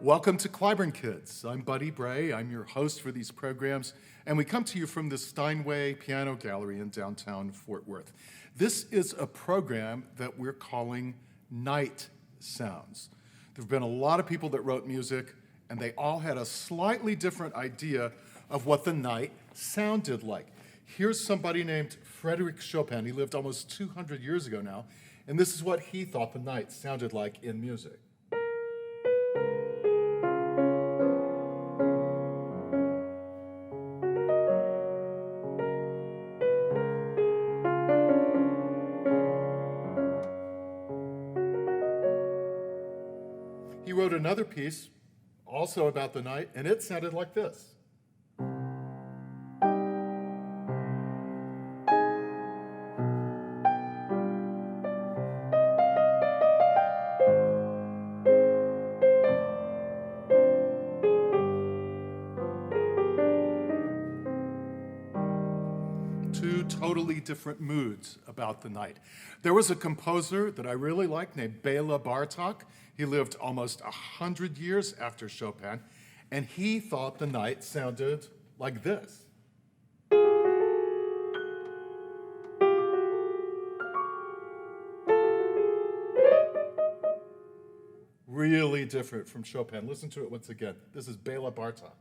Welcome to Cliburn Kids. I'm Buddy Bray. I'm your host for these programs, and we come to you from the Steinway Piano Gallery in downtown Fort Worth. This is a program that we're calling Night Sounds. There have been a lot of people that wrote music, and they all had a slightly different idea of what the night sounded like. Here's somebody named Frédéric Chopin. He lived almost 200 years ago now, and this is what he thought the night sounded like in music. He wrote another piece, also about the night, and it sounded like this. Two totally different moods about the night. There was a composer that I really liked named Béla Bartók. He lived almost 100 years after Chopin, and he thought the night sounded like this. Really different from Chopin. Listen to it once again. This is Béla Bartók.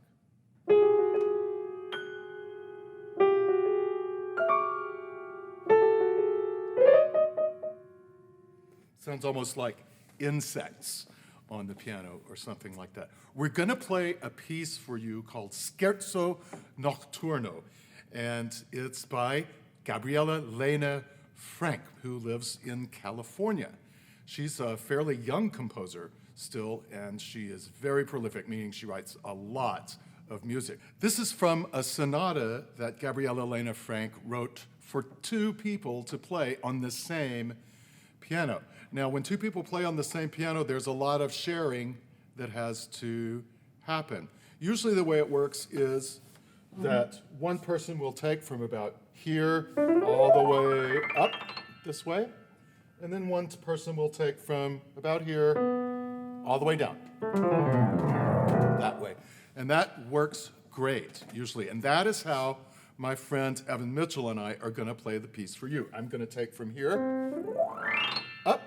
Sounds almost like insects on the piano or something like that. We're going to play a piece for you called Scherzo Nocturno, and it's by Gabriele Lena Frank, who lives in California. She's a fairly young composer still, and she is very prolific, meaning she writes a lot of music. This is from a sonata that Gabriele Lena Frank wrote for two people to play on the same piano. Now, when two people play on the same piano, there's a lot of sharing that has to happen. Usually the way it works is that one person will take from about here all the way up this way, and then one person will take from about here all the way down that way. And that works great, usually. And that is how my friend Evan Mitchell and I are going to play the piece for you. I'm going to take from here up,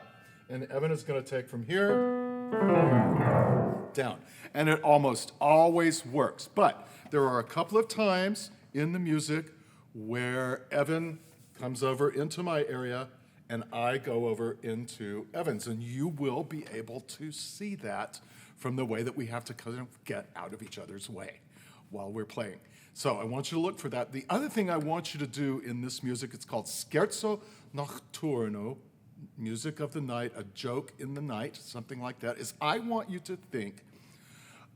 and Evan is going to take from here down. And it almost always works. But there are a couple of times in the music where Evan comes over into my area and I go over into Evan's. And you will be able to see that from the way that we have to kind of get out of each other's way while we're playing. So I want you to look for that. The other thing I want you to do in this music, it's called Scherzo Nocturno, music of the night, a joke in the night, something like that, is I want you to think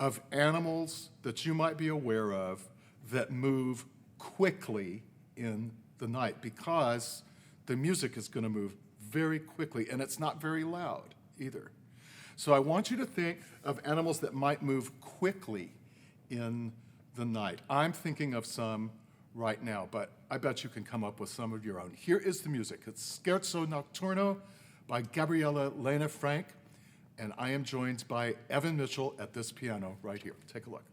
of animals that you might be aware of that move quickly in the night, because the music is going to move very quickly, and it's not very loud either. So I want you to think of animals that might move quickly in the night. I'm thinking of some right now, but I bet you can come up with some of your own. Here is the music. It's Scherzo Nocturno by Gabriele Lena Frank, and I am joined by Evan Mitchell at this piano right here. Take a look.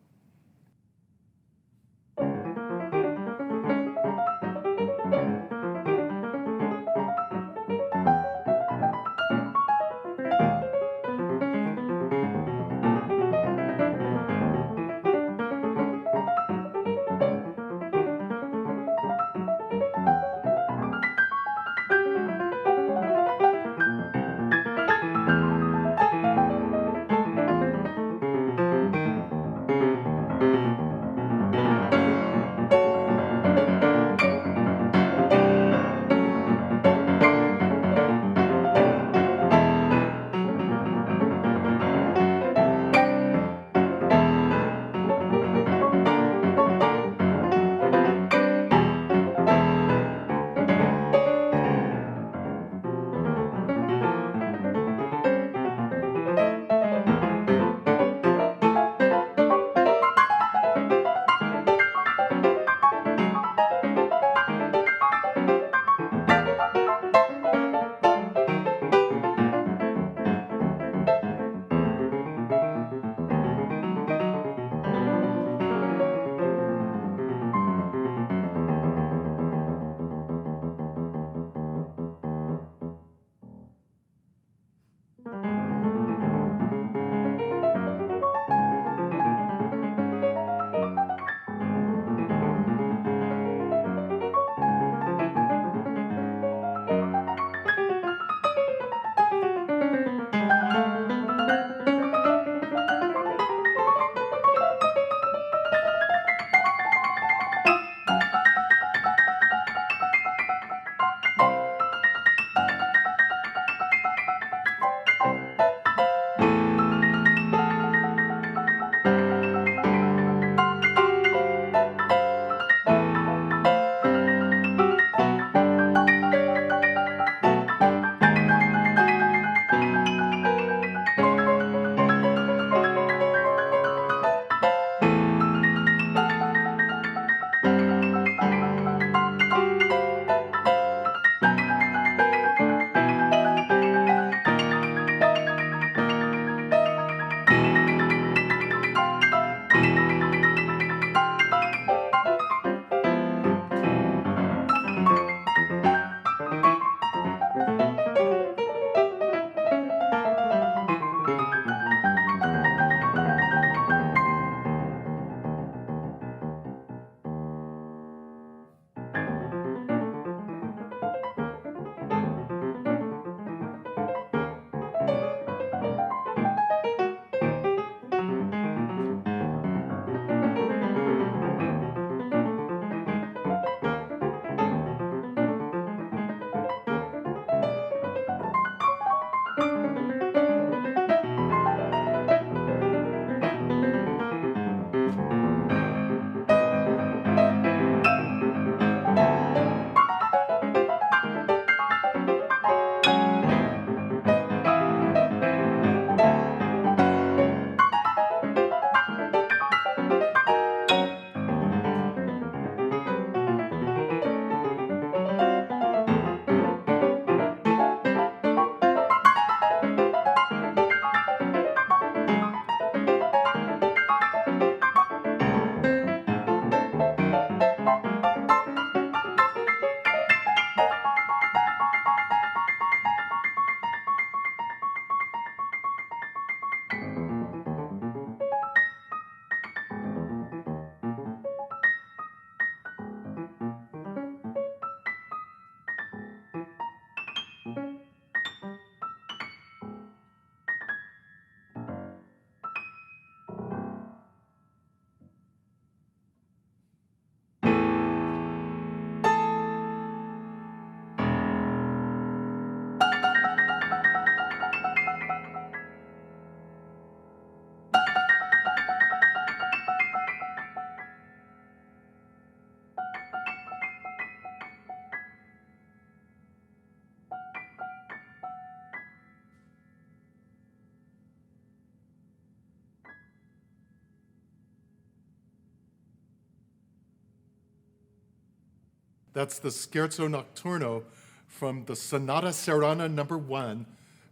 That's the Scherzo Nocturno from the Sonata Serrana No. 1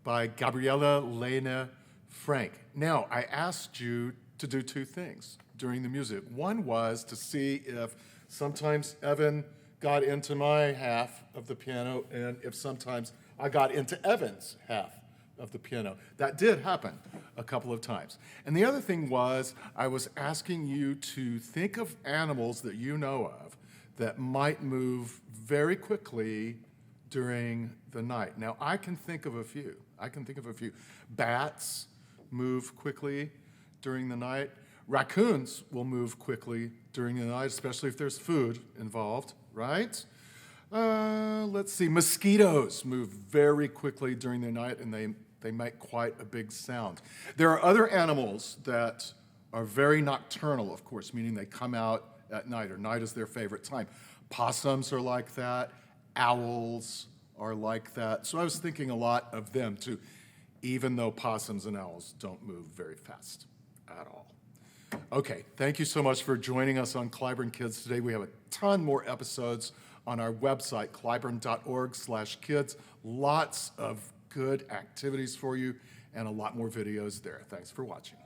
by Gabriele Lena Frank. Now, I asked you to do two things during the music. One was to see if sometimes Evan got into my half of the piano and if sometimes I got into Evan's half of the piano. That did happen a couple of times. And the other thing was I was asking you to think of animals that you know of that might move very quickly during the night. Now, I can think of a few. Bats move quickly during the night. Raccoons will move quickly during the night, especially if there's food involved, right? Let's see, mosquitoes move very quickly during the night, and they make quite a big sound. There are other animals that are very nocturnal, of course, meaning they come out at night, or night is their favorite time. Possums are like that. Owls are like that. So I was thinking a lot of them, too, even though possums and owls don't move very fast at all. Okay, thank you so much for joining us on Cliburn Kids today. We have a ton more episodes on our website, cliburn.org/kids. Lots of good activities for you and a lot more videos there. Thanks for watching.